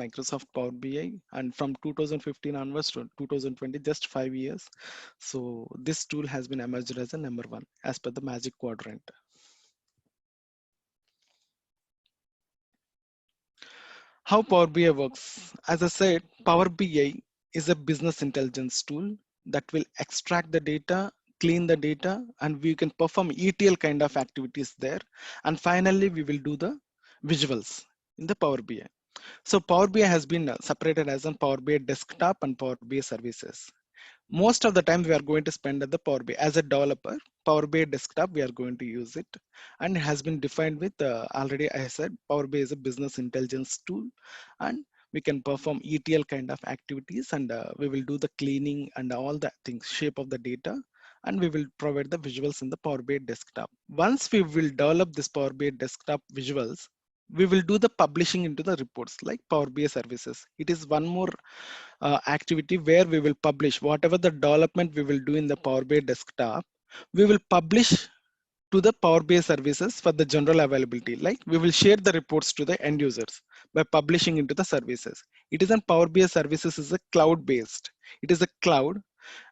Microsoft Power BI, and from 2015 onwards to 2020, just 5 years. So this tool has been emerged as a number one as per the Magic Quadrant. How Power BI works? As I said, Power BI is a business intelligence tool that will extract the data, clean the data, and we can perform ETL kind of activities there. And finally, we will do the visuals in the Power BI. So Power BI has been separated as a Power BI desktop and Power BI services. Most of the time we are going to spend at the Power BI as a developer. Power BI desktop, we are going to use it, and it has been defined with already I said Power BI is a business intelligence tool, and we can perform ETL kind of activities, and we will do the cleaning and all the things, shape of the data, and we will provide the visuals in the Power BI desktop. Once we will develop this Power BI desktop visuals, we will do the publishing into the reports like Power BI services. It is one more activity where we will publish whatever the development we will do in the Power BI desktop. We will publish to the Power BI services for the general availability. Like we will share the reports to the end users by publishing into the services. It is a Power BI services is a cloud based. It is a cloud,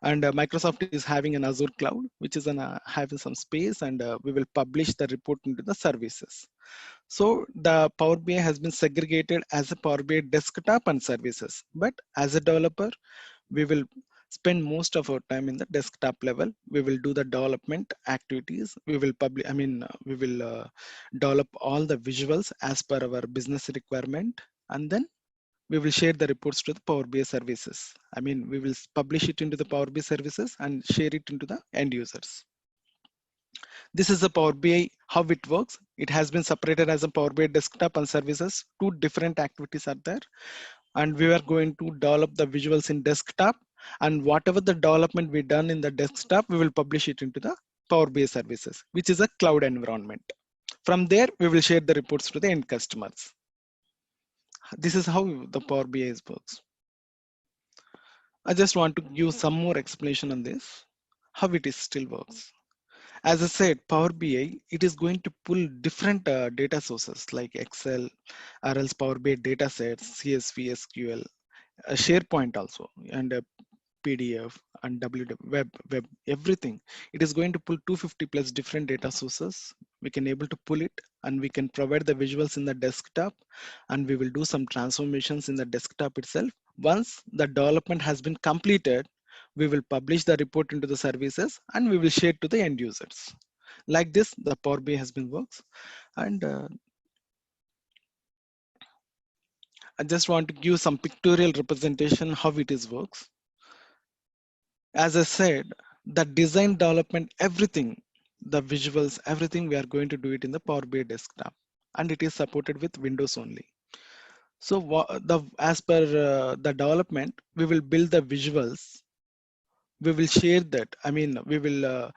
and Microsoft is having an Azure cloud, which is having some space, and we will publish the report into the services. So the Power BI has been segregated as a Power BI desktop and services. But as a developer, we will spend most of our time in the desktop level. We will do the development activities. We will we will develop all the visuals as per our business requirement, and then we will share the reports to the Power BI services. We will publish it into the Power BI services and share it into the end users. This is a Power BI, how it works. It has been separated as a Power BI desktop and services. Two different activities are there. And we are going to develop the visuals in desktop. And whatever the development we done in the desktop, we will publish it into the Power BI services, which is a cloud environment. From there, we will share the reports to the end customers. This is how the Power BI works. I just want to give some more explanation on this, how it is still works. As I said, Power BI, it is going to pull different data sources like Excel, or else Power BI data sets, CSV, SQL, SharePoint also, and PDF and web, everything. It is going to pull 250 plus different data sources. We can able to pull it, and we can provide the visuals in the desktop, and we will do some transformations in the desktop itself. Once the development has been completed, we will publish the report into the services, and we will share to the end users. Like this, the Power BI has been works. And I just want to give some pictorial representation how it is works. As I said, the design development, everything, the visuals, everything, we are going to do it in the Power BI desktop, and it is supported with Windows only. So as per the development, we will build the visuals. We will share that. We will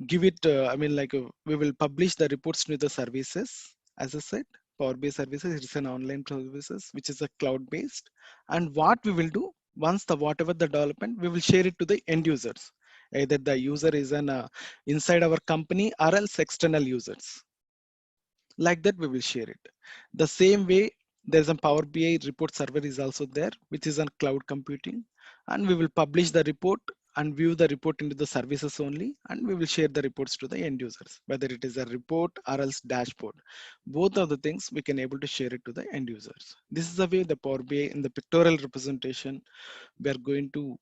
give it. We will publish the reports to the services. As I said, Power BI services, it's an online services which is a cloud based. And what we will do, once the whatever the development, we will share it to the end users. Either the user is inside our company or else external users. Like that, we will share it. The same way, there's a Power BI report server is also there, which is on cloud computing, and we will publish the report and view the report into the services only, and we will share the reports to the end users, whether it is a report or else dashboard. Both of the things we can able to share it to the end users. This is the way the Power BI in the pictorial representation, we are going to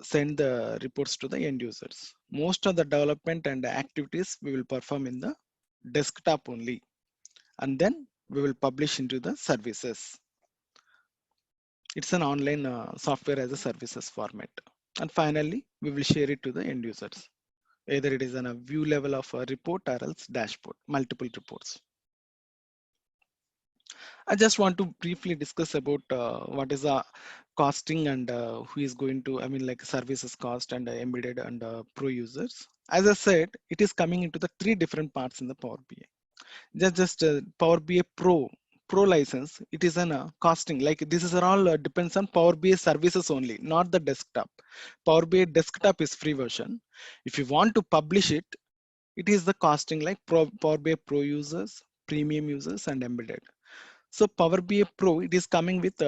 send the reports to the end users. Most of the development and activities we will perform in the desktop only, and then we will publish into the services. It's an online software as a services format. And finally, we will share it to the end users. Either it is on a view level of a report or else dashboard, multiple reports. I just want to briefly discuss about what is the costing and who is going to, like services cost and embedded and pro users. As I said, it is coming into the three different parts in the Power BI. Just Power BI Pro license, it is an costing, like this is all depends on Power BI services only, not the desktop. Power BI desktop is free version. If you want to publish it, it is the costing like Power BI Pro users, premium users, and embedded. So Power BI Pro, it is coming with